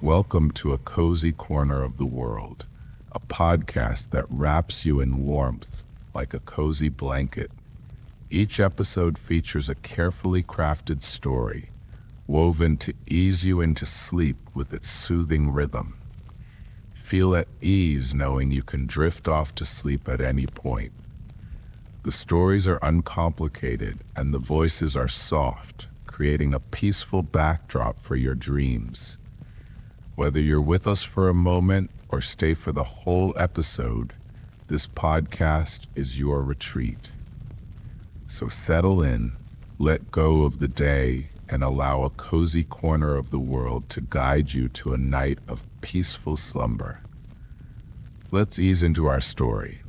Welcome to a cozy corner of the world, a podcast that wraps you in warmth like a cozy blanket. Each episode features a carefully crafted story, woven to ease you into sleep with its soothing rhythm. Feel at ease knowing you can drift off to sleep at any point. The stories are uncomplicated and the voices are soft, creating a peaceful backdrop for your dreams. Whether you're with us for a moment or stay for the whole episode, this podcast is your retreat. So settle in, let go of the day, and allow a cozy corner of the world to guide you to a night of peaceful slumber. Let's ease into our story.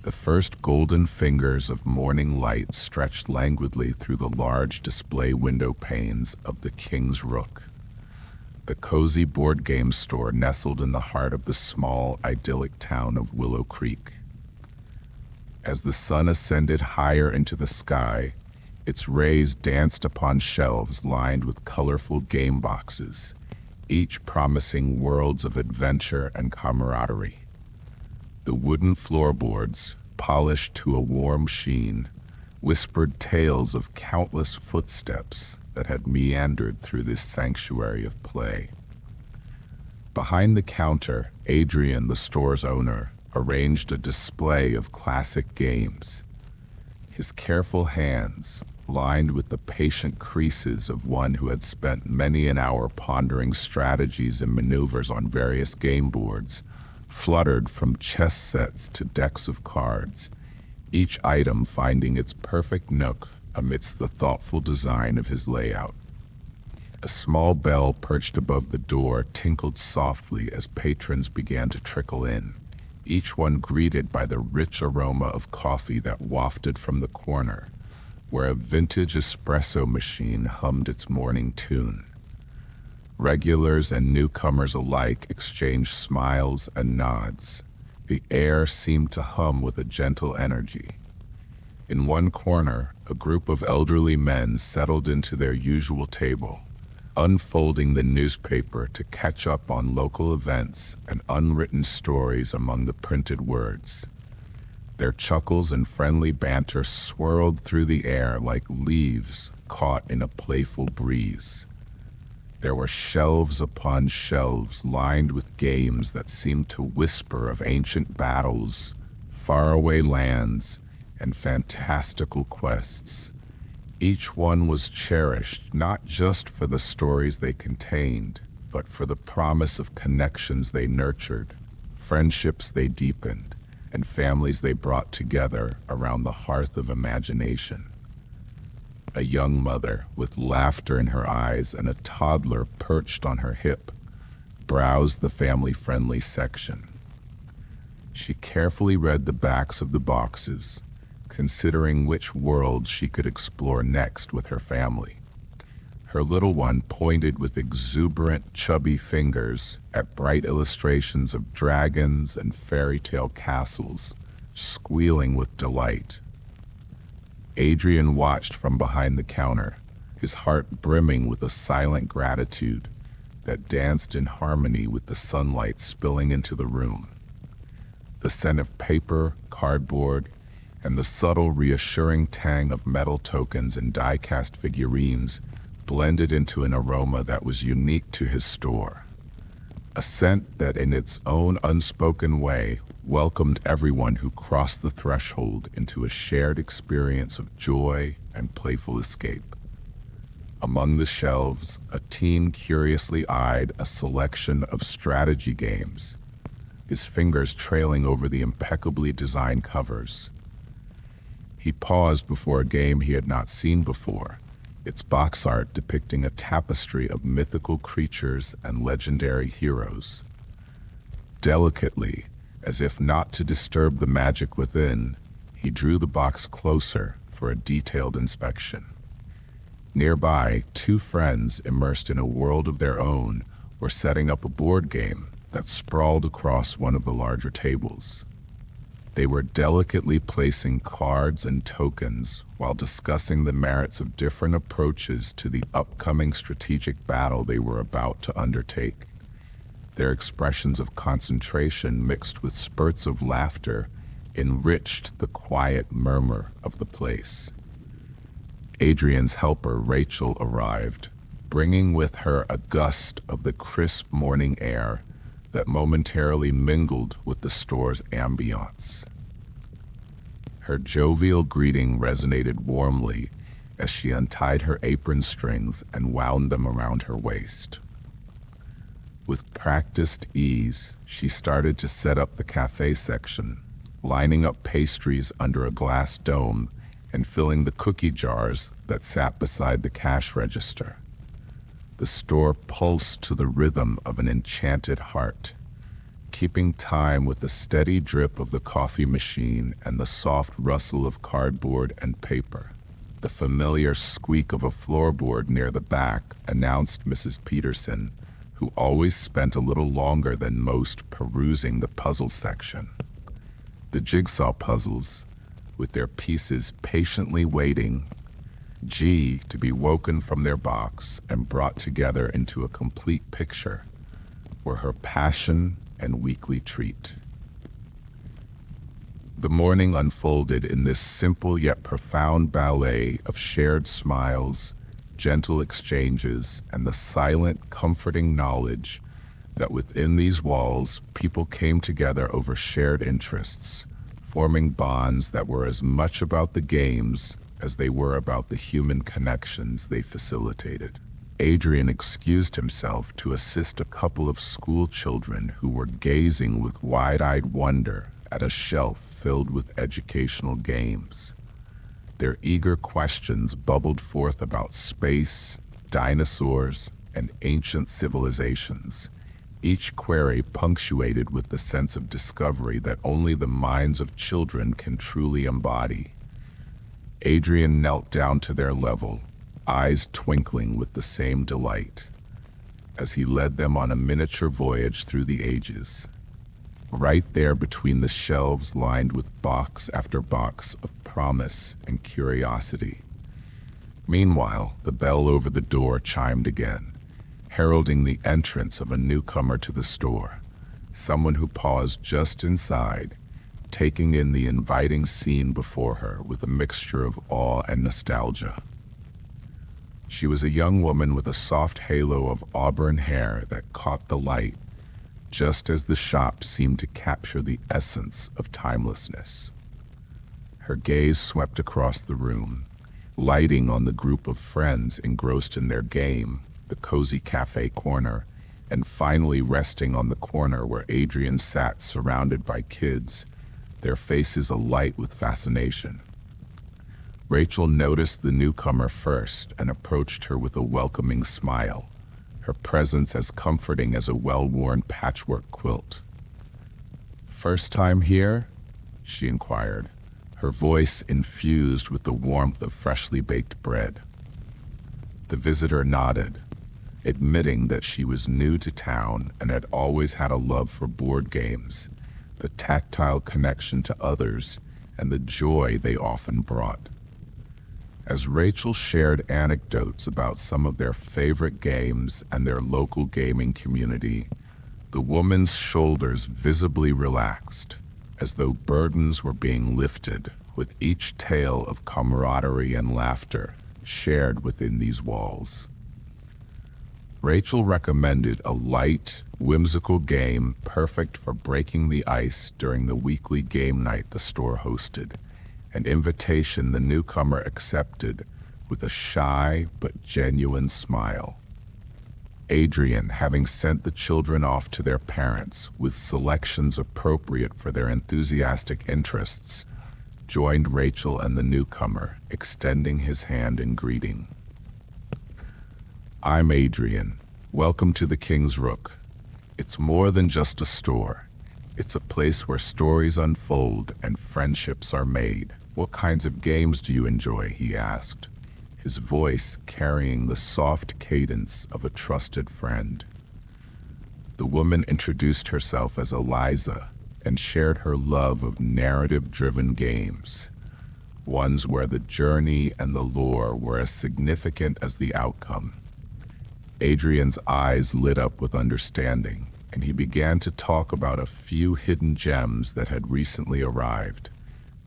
The first golden fingers of morning light stretched languidly through the large display window panes of the King's Rook, the cozy board game store nestled in the heart of the small, idyllic town of Willow Creek. As the sun ascended higher into the sky, its rays danced upon shelves lined with colorful game boxes, each promising worlds of adventure and camaraderie. The wooden floorboards, polished to a warm sheen, whispered tales of countless footsteps that had meandered through this sanctuary of play. Behind the counter, Adrian, the store's owner, arranged a display of classic games. His careful hands, lined with the patient creases of one who had spent many an hour pondering strategies and maneuvers on various game boards, fluttered from chess sets to decks of cards, each item finding its perfect nook amidst the thoughtful design of his layout. A small bell perched above the door tinkled softly as patrons began to trickle in, each one greeted by the rich aroma of coffee that wafted from the corner, where a vintage espresso machine hummed its morning tune. Regulars and newcomers alike exchanged smiles and nods. The air seemed to hum with a gentle energy. In one corner, a group of elderly men settled into their usual table, unfolding the newspaper to catch up on local events and unwritten stories among the printed words. Their chuckles and friendly banter swirled through the air like leaves caught in a playful breeze. There were shelves upon shelves lined with games that seemed to whisper of ancient battles, faraway lands, and fantastical quests. Each one was cherished not just for the stories they contained, but for the promise of connections they nurtured, friendships they deepened, and families they brought together around the hearth of imagination. A young mother, with laughter in her eyes and a toddler perched on her hip, browsed the family-friendly section. She carefully read the backs of the boxes, considering which worlds she could explore next with her family. Her little one pointed with exuberant, chubby fingers at bright illustrations of dragons and fairy tale castles, squealing with delight. Adrian watched from behind the counter, his heart brimming with a silent gratitude that danced in harmony with the sunlight spilling into the room. The scent of paper, cardboard, and the subtle, reassuring tang of metal tokens and die-cast figurines blended into an aroma that was unique to his store. A scent that, in its own unspoken way, welcomed everyone who crossed the threshold into a shared experience of joy and playful escape. Among the shelves, a teen curiously eyed a selection of strategy games, his fingers trailing over the impeccably designed covers. He paused before a game he had not seen before, its box art depicting a tapestry of mythical creatures and legendary heroes. Delicately, as if not to disturb the magic within, he drew the box closer for a detailed inspection. Nearby, two friends, immersed in a world of their own, were setting up a board game that sprawled across one of the larger tables. They were delicately placing cards and tokens while discussing the merits of different approaches to the upcoming strategic battle they were about to undertake. Their expressions of concentration mixed with spurts of laughter enriched the quiet murmur of the place. Adrian's helper, Rachel, arrived, bringing with her a gust of the crisp morning air that momentarily mingled with the store's ambiance. Her jovial greeting resonated warmly as she untied her apron strings and wound them around her waist. With practiced ease, she started to set up the cafe section, lining up pastries under a glass dome and filling the cookie jars that sat beside the cash register. The store pulsed to the rhythm of an enchanted heart, keeping time with the steady drip of the coffee machine and the soft rustle of cardboard and paper. The familiar squeak of a floorboard near the back announced Mrs. Peterson, who always spent a little longer than most perusing the puzzle section. The jigsaw puzzles, with their pieces patiently waiting to be woken from their box and brought together into a complete picture, were her passion and weekly treat. The morning unfolded in this simple yet profound ballet of shared smiles, gentle exchanges, and the silent, comforting knowledge that within these walls people came together over shared interests, forming bonds that were as much about the games as they were about the human connections they facilitated. Adrian excused himself to assist a couple of school children who were gazing with wide-eyed wonder at a shelf filled with educational games. Their eager questions bubbled forth about space, dinosaurs, and ancient civilizations, each query punctuated with the sense of discovery that only the minds of children can truly embody. Adrian knelt down to their level, eyes twinkling with the same delight, as he led them on a miniature voyage through the ages. Right there between the shelves lined with box after box of promise and curiosity. Meanwhile, the bell over the door chimed again, heralding the entrance of a newcomer to the store, someone who paused just inside, taking in the inviting scene before her with a mixture of awe and nostalgia. She was a young woman with a soft halo of auburn hair that caught the light, just as the shop seemed to capture the essence of timelessness. Her gaze swept across the room, lighting on the group of friends engrossed in their game, the cozy cafe corner, and finally resting on the corner where Adrian sat surrounded by kids, their faces alight with fascination. Rachel noticed the newcomer first and approached her with a welcoming smile, her presence as comforting as a well-worn patchwork quilt. "First time here?" she inquired, her voice infused with the warmth of freshly baked bread. The visitor nodded, admitting that she was new to town and had always had a love for board games, the tactile connection to others, and the joy they often brought. As Rachel shared anecdotes about some of their favorite games and their local gaming community, the woman's shoulders visibly relaxed, as though burdens were being lifted with each tale of camaraderie and laughter shared within these walls. Rachel recommended a light, whimsical game perfect for breaking the ice during the weekly game night the store hosted, an invitation the newcomer accepted with a shy but genuine smile. Adrian, having sent the children off to their parents with selections appropriate for their enthusiastic interests, joined Rachel and the newcomer, extending his hand in greeting. "I'm Adrian. Welcome to the King's Rook. It's more than just a store. It's a place where stories unfold and friendships are made. What kinds of games do you enjoy?" he asked, his voice carrying the soft cadence of a trusted friend. The woman introduced herself as Eliza, and shared her love of narrative-driven games, ones where the journey and the lore were as significant as the outcome. Adrian's eyes lit up with understanding, and he began to talk about a few hidden gems that had recently arrived,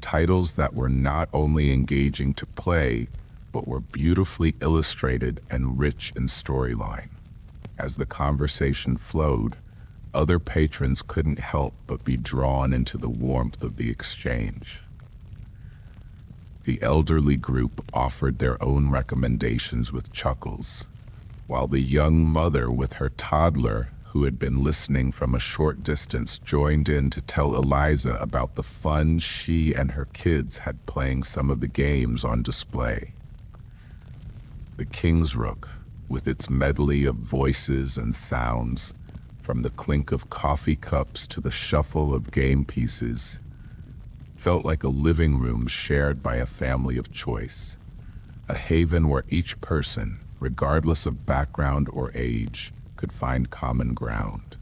titles that were not only engaging to play, but were beautifully illustrated and rich in storyline. As the conversation flowed, other patrons couldn't help but be drawn into the warmth of the exchange. The elderly group offered their own recommendations with chuckles, while the young mother with her toddler, who had been listening from a short distance, joined in to tell Eliza about the fun she and her kids had playing some of the games on display. The King's Rook, with its medley of voices and sounds, from the clink of coffee cups to the shuffle of game pieces, felt like a living room shared by a family of choice, a haven where each person, regardless of background or age, could find common ground.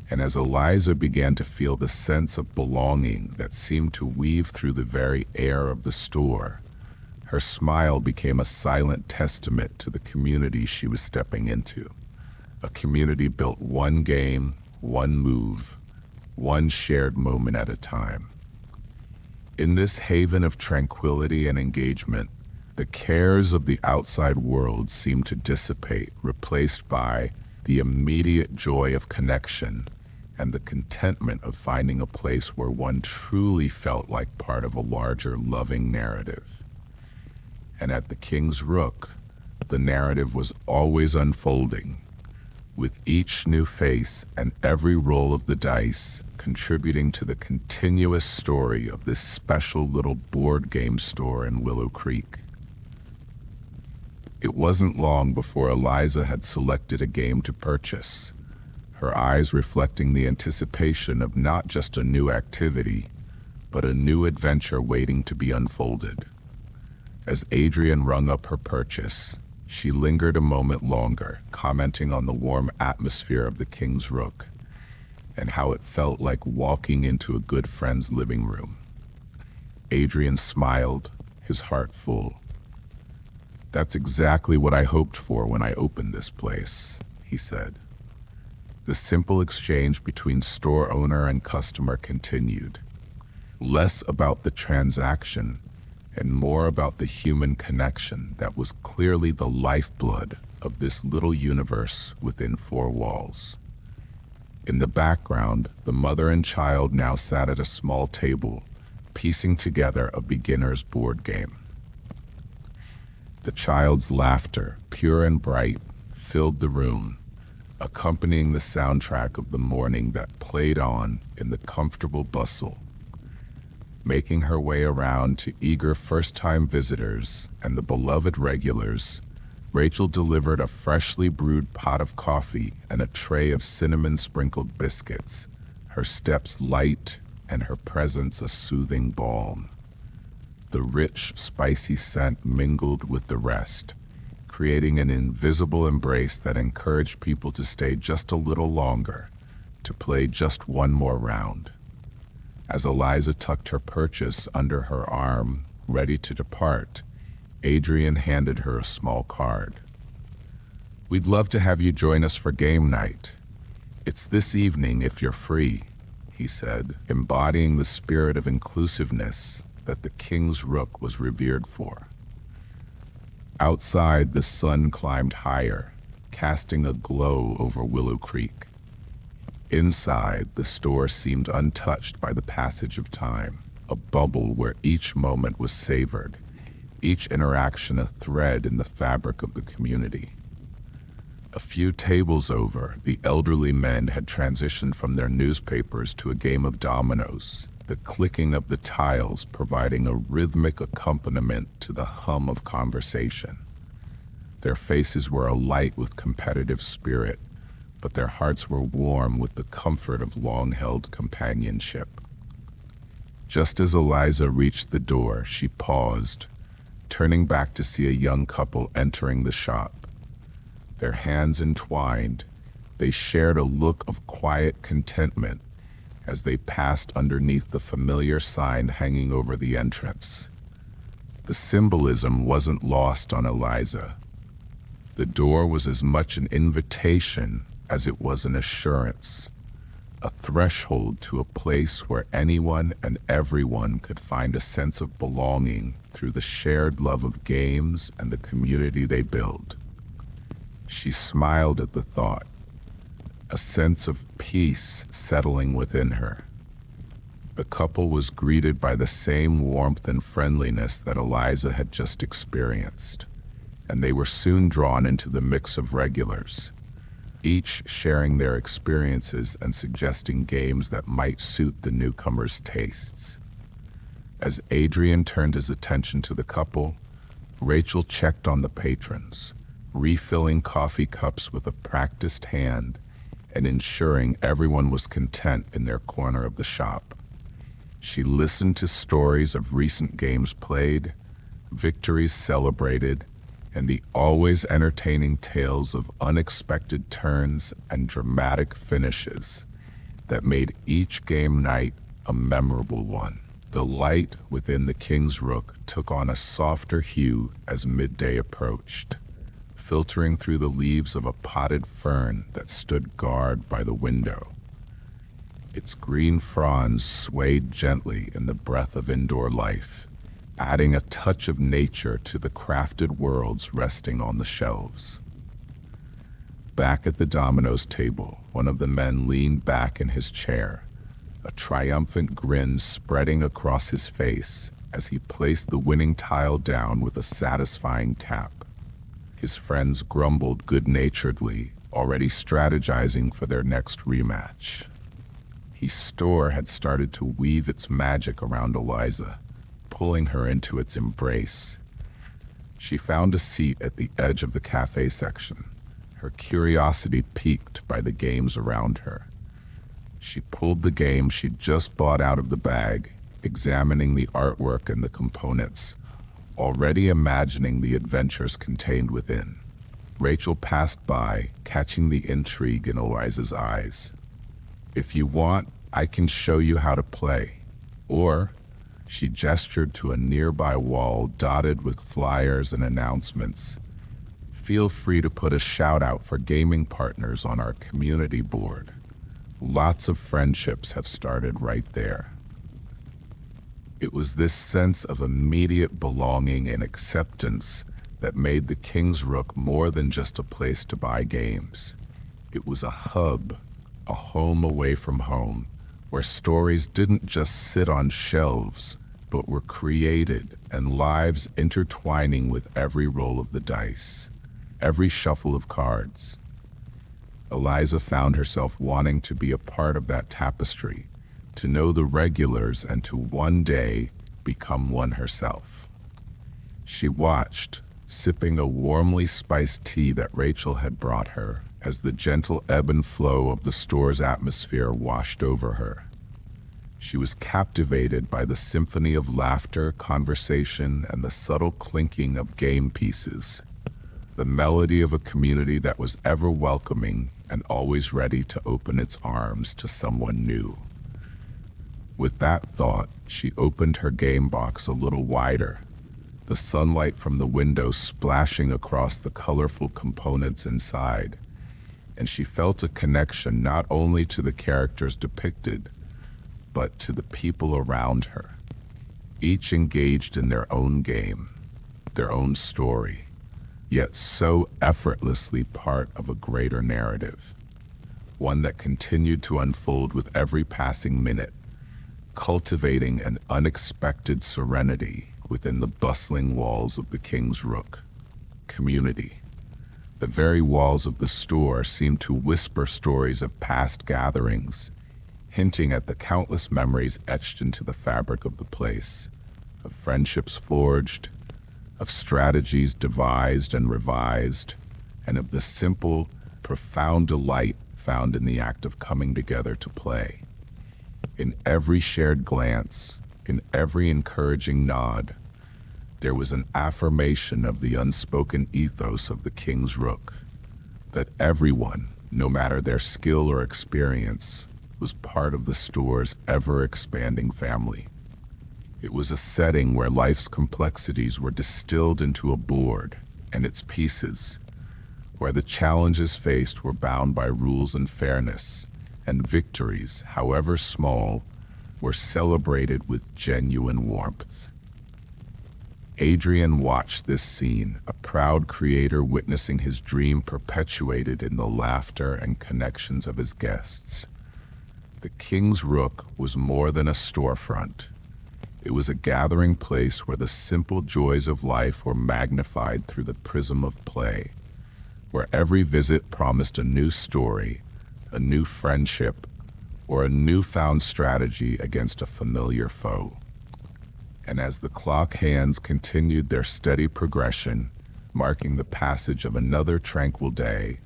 And as Eliza began to feel the sense of belonging that seemed to weave through the very air of the store, her smile became a silent testament to the community she was stepping into. A community built one game, one move, one shared moment at a time. In this haven of tranquility and engagement, the cares of the outside world seemed to dissipate, replaced by the immediate joy of connection and the contentment of finding a place where one truly felt like part of a larger, loving narrative. And at the King's Rook, the narrative was always unfolding, with each new face and every roll of the dice contributing to the continuous story of this special little board game store in Willow Creek. It wasn't long before Eliza had selected a game to purchase, her eyes reflecting the anticipation of not just a new activity, but a new adventure waiting to be unfolded. As Adrian rung up her purchase, she lingered a moment longer, commenting on the warm atmosphere of the King's Rook and how it felt like walking into a good friend's living room. Adrian smiled, his heart full. "That's exactly what I hoped for when I opened this place," he said. The simple exchange between store owner and customer continued, less about the transaction and more about the human connection that was clearly the lifeblood of this little universe within four walls. In the background, the mother and child now sat at a small table, piecing together a beginner's board game. The child's laughter, pure and bright, filled the room, accompanying the soundtrack of the morning that played on in the comfortable bustle. Making her way around to eager first-time visitors and the beloved regulars, Rachel delivered a freshly brewed pot of coffee and a tray of cinnamon-sprinkled biscuits, her steps light and her presence a soothing balm. The rich, spicy scent mingled with the rest, creating an invisible embrace that encouraged people to stay just a little longer, to play just one more round. As Eliza tucked her purchase under her arm, ready to depart, Adrian handed her a small card. "We'd love to have you join us for game night. It's this evening if you're free," he said, embodying the spirit of inclusiveness that the King's Rook was revered for. Outside, the sun climbed higher, casting a glow over Willow Creek. Inside, the store seemed untouched by the passage of time, a bubble where each moment was savored, each interaction a thread in the fabric of the community. A few tables over, the elderly men had transitioned from their newspapers to a game of dominoes, the clicking of the tiles providing a rhythmic accompaniment to the hum of conversation. Their faces were alight with competitive spirit, but their hearts were warm with the comfort of long-held companionship. Just as Eliza reached the door, she paused, turning back to see a young couple entering the shop. Their hands entwined, they shared a look of quiet contentment as they passed underneath the familiar sign hanging over the entrance. The symbolism wasn't lost on Eliza. The door was as much an invitation as it was an assurance, a threshold to a place where anyone and everyone could find a sense of belonging through the shared love of games and the community they build. She smiled at the thought, a sense of peace settling within her. The couple was greeted by the same warmth and friendliness that Eliza had just experienced, and they were soon drawn into the mix of regulars, each sharing their experiences and suggesting games that might suit the newcomers' tastes. As Adrian turned his attention to the couple, Rachel checked on the patrons, refilling coffee cups with a practiced hand and ensuring everyone was content in their corner of the shop. She listened to stories of recent games played, victories celebrated, and the always entertaining tales of unexpected turns and dramatic finishes that made each game night a memorable one. The light within the King's Rook took on a softer hue as midday approached, filtering through the leaves of a potted fern that stood guard by the window. Its green fronds swayed gently in the breath of indoor life, adding a touch of nature to the crafted worlds resting on the shelves. Back at the dominoes table, one of the men leaned back in his chair, a triumphant grin spreading across his face as he placed the winning tile down with a satisfying tap. His friends grumbled good-naturedly, already strategizing for their next rematch. His store had started to weave its magic around Eliza, pulling her into its embrace. She found a seat at the edge of the cafe section, her curiosity piqued by the games around her. She pulled the game she'd just bought out of the bag, examining the artwork and the components, already imagining the adventures contained within. Rachel passed by, catching the intrigue in Eliza's eyes. "If you want, I can show you how to play." Or, she gestured to a nearby wall dotted with flyers and announcements. "Feel free to put a shout out for gaming partners on our community board." Lots of friendships have started right there. It was this sense of immediate belonging and acceptance that made the King's Rook more than just a place to buy games. It was a hub, a home away from home, where stories didn't just sit on shelves, but were created and lives intertwining with every roll of the dice, every shuffle of cards. Eliza found herself wanting to be a part of that tapestry, to know the regulars and to one day become one herself. She watched, sipping a warmly spiced tea that Rachel had brought her, as the gentle ebb and flow of the store's atmosphere washed over her. She was captivated by the symphony of laughter, conversation, and the subtle clinking of game pieces, the melody of a community that was ever welcoming and always ready to open its arms to someone new. With that thought, she opened her game box a little wider, the sunlight from the window splashing across the colorful components inside, and she felt a connection not only to the characters depicted, but to the people around her, each engaged in their own game, their own story, yet so effortlessly part of a greater narrative, one that continued to unfold with every passing minute, cultivating an unexpected serenity within the bustling walls of the King's Rook. Community. The very walls of the store seemed to whisper stories of past gatherings, hinting at the countless memories etched into the fabric of the place, of friendships forged, of strategies devised and revised, and of the simple, profound delight found in the act of coming together to play. In every shared glance, in every encouraging nod, there was an affirmation of the unspoken ethos of the King's Rook, that everyone, no matter their skill or experience, was part of the store's ever-expanding family. It was a setting where life's complexities were distilled into a board and its pieces, where the challenges faced were bound by rules and fairness, and victories, however small, were celebrated with genuine warmth. Adrian watched this scene, a proud creator witnessing his dream perpetuated in the laughter and connections of his guests. The King's Rook was more than a storefront. It was a gathering place where the simple joys of life were magnified through the prism of play, where every visit promised a new story, a new friendship, or a newfound strategy against a familiar foe. And as the clock hands continued their steady progression, marking the passage of another tranquil day,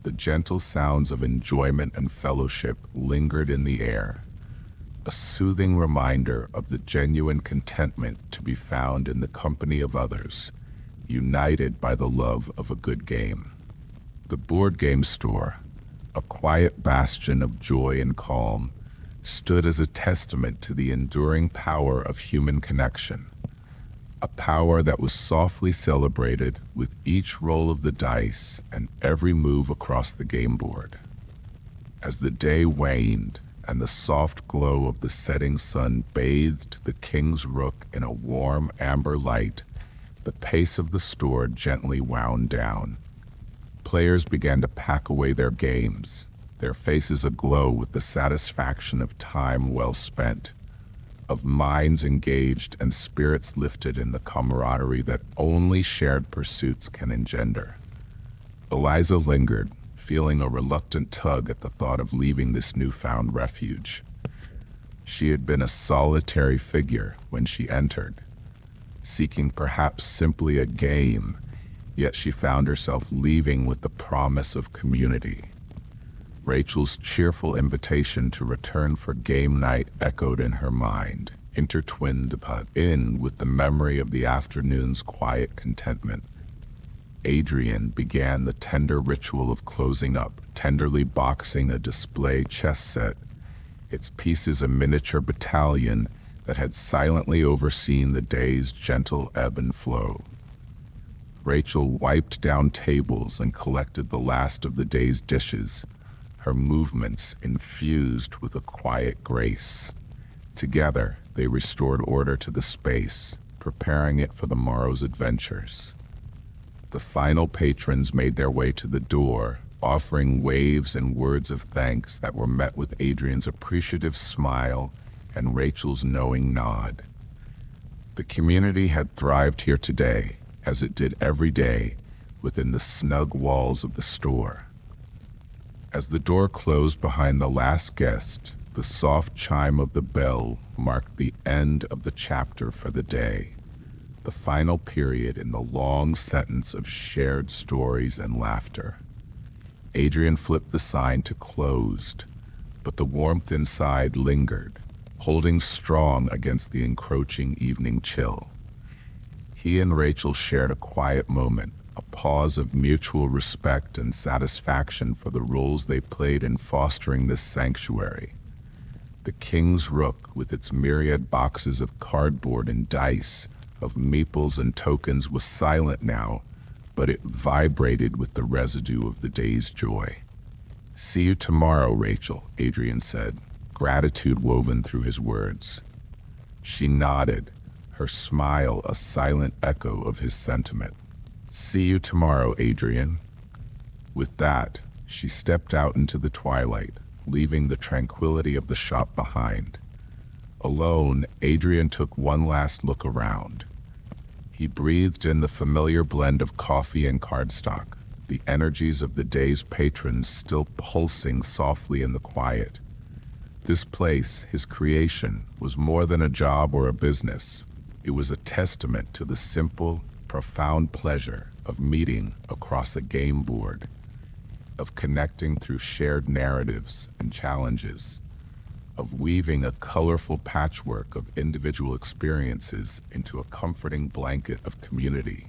the gentle sounds of enjoyment and fellowship lingered in the air, a soothing reminder of the genuine contentment to be found in the company of others, united by the love of a good game. The board game store, a quiet bastion of joy and calm, stood as a testament to the enduring power of human connection, a power that was softly celebrated with each roll of the dice and every move across the game board. As the day waned and the soft glow of the setting sun bathed the King's Rook in a warm amber light, the pace of the store gently wound down. Players began to pack away their games, their faces aglow with the satisfaction of time well spent, of minds engaged and spirits lifted in the camaraderie that only shared pursuits can engender. Eliza lingered, feeling a reluctant tug at the thought of leaving this newfound refuge. She had been a solitary figure when she entered, seeking perhaps simply a game, yet she found herself leaving with the promise of community. Rachel's cheerful invitation to return for game night echoed in her mind, intertwined in with the memory of the afternoon's quiet contentment. Adrian began the tender ritual of closing up, tenderly boxing a display chess set, its pieces a miniature battalion that had silently overseen the day's gentle ebb and flow. Rachel wiped down tables and collected the last of the day's dishes, her movements infused with a quiet grace. Together, they restored order to the space, preparing it for the morrow's adventures. The final patrons made their way to the door, offering waves and words of thanks that were met with Adrian's appreciative smile and Rachel's knowing nod. The community had thrived here today, as it did every day, within the snug walls of the store. As the door closed behind the last guest, the soft chime of the bell marked the end of the chapter for the day, the final period in the long sentence of shared stories and laughter. Adrian flipped the sign to closed, but the warmth inside lingered, holding strong against the encroaching evening chill. He and Rachel shared a quiet moment, a pause of mutual respect and satisfaction for the roles they played in fostering this sanctuary. The King's Rook, with its myriad boxes of cardboard and dice, of meeples and tokens, was silent now, but it vibrated with the residue of the day's joy. "See you tomorrow, Rachel," Adrian said, gratitude woven through his words. She nodded, her smile a silent echo of his sentiment. "See you tomorrow, Adrian." With that, she stepped out into the twilight, leaving the tranquility of the shop behind. Alone, Adrian took one last look around. He breathed in the familiar blend of coffee and cardstock, the energies of the day's patrons still pulsing softly in the quiet. This place, his creation, was more than a job or a business. It was a testament to the simple, profound pleasure of meeting across a game board, of connecting through shared narratives and challenges, of weaving a colorful patchwork of individual experiences into a comforting blanket of community.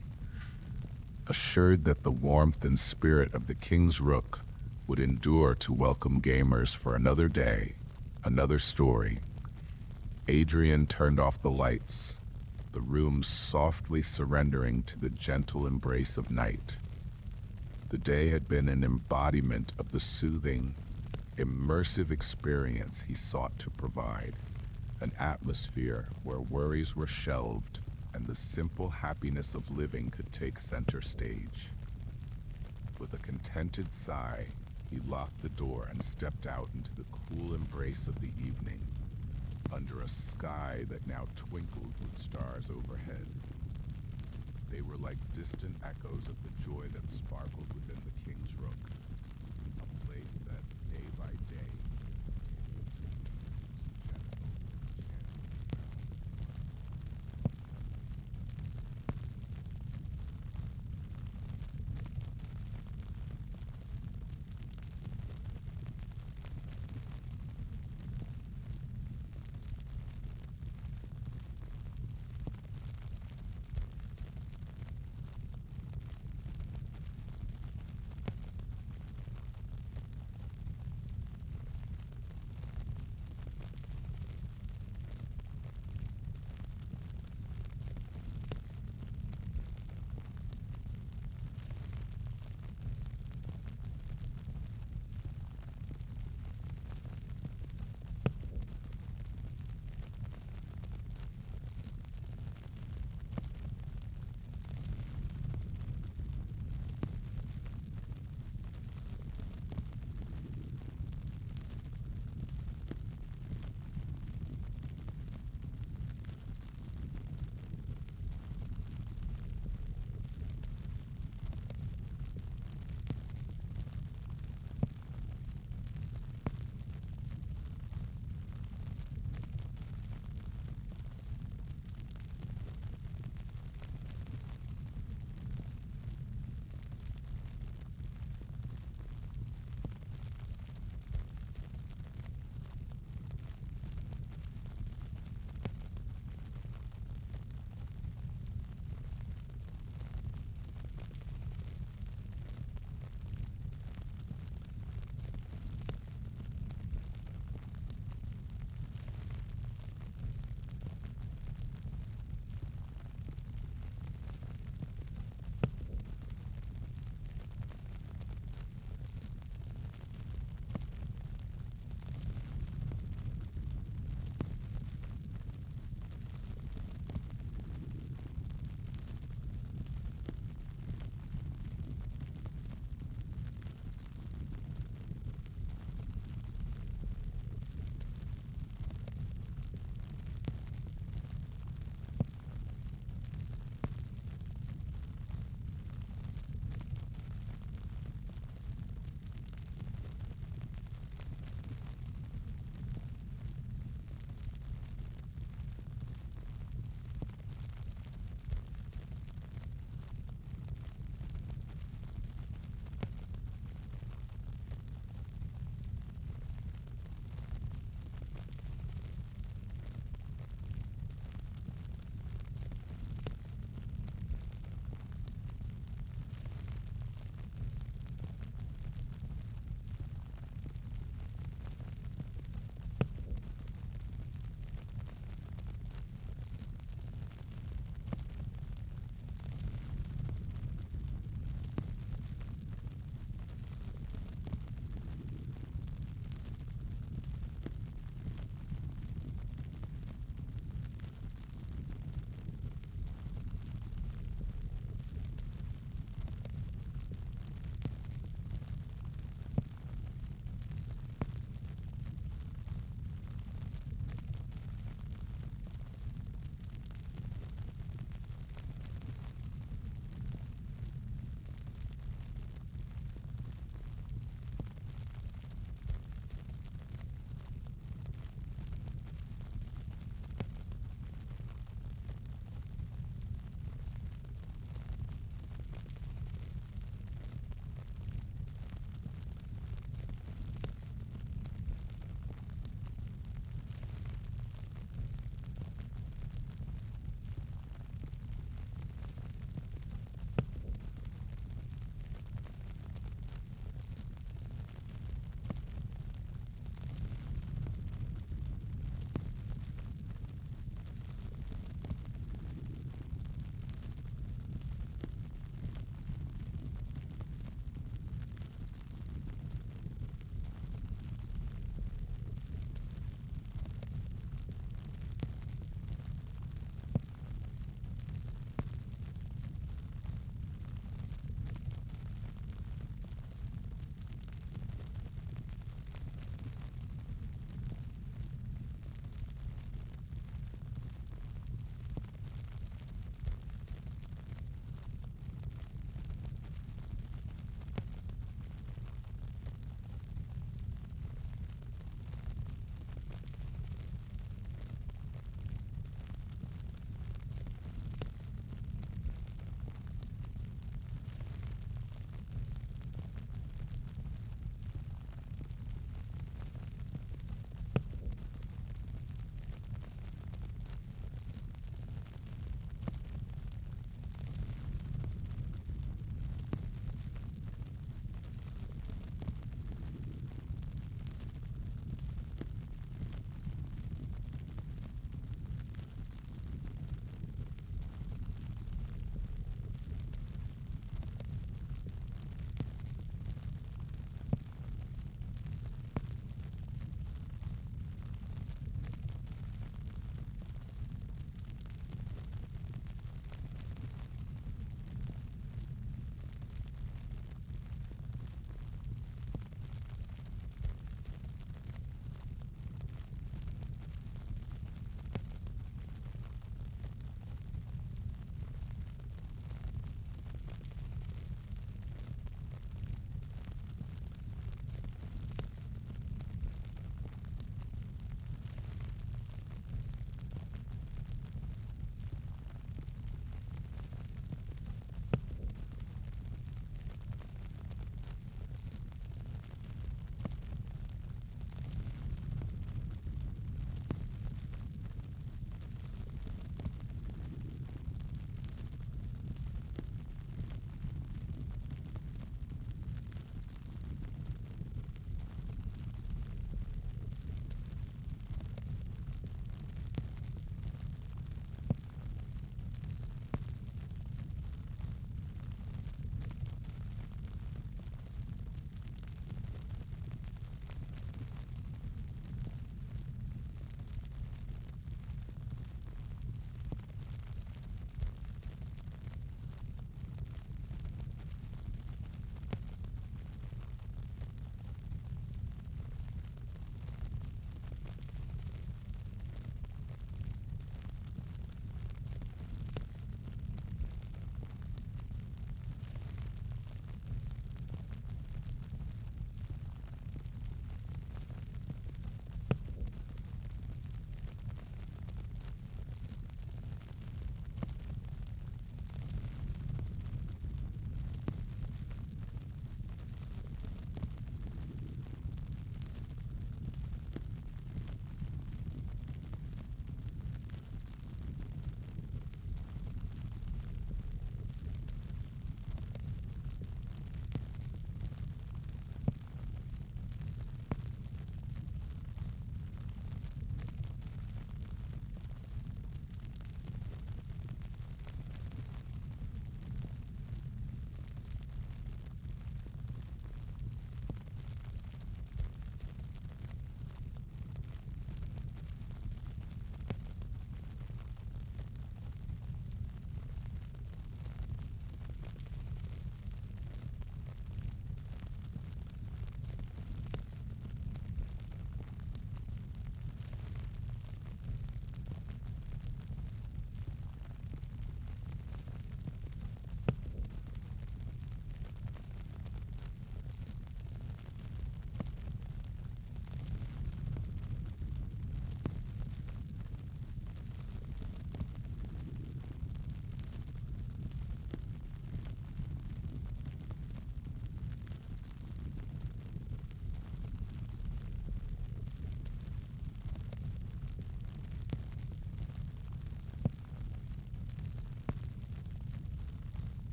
Assured that the warmth and spirit of the King's Rook would endure to welcome gamers for another day, another story. Adrian turned off the lights, the room softly surrendering to the gentle embrace of night. The day had been an embodiment of the soothing, immersive experience he sought to provide, an atmosphere where worries were shelved and the simple happiness of living could take center stage. With a contented sigh, he locked the door and stepped out into the cool embrace of the evening, under a sky that now twinkled with stars overhead. They were like distant echoes of the joy that sparkled within the King's Rook.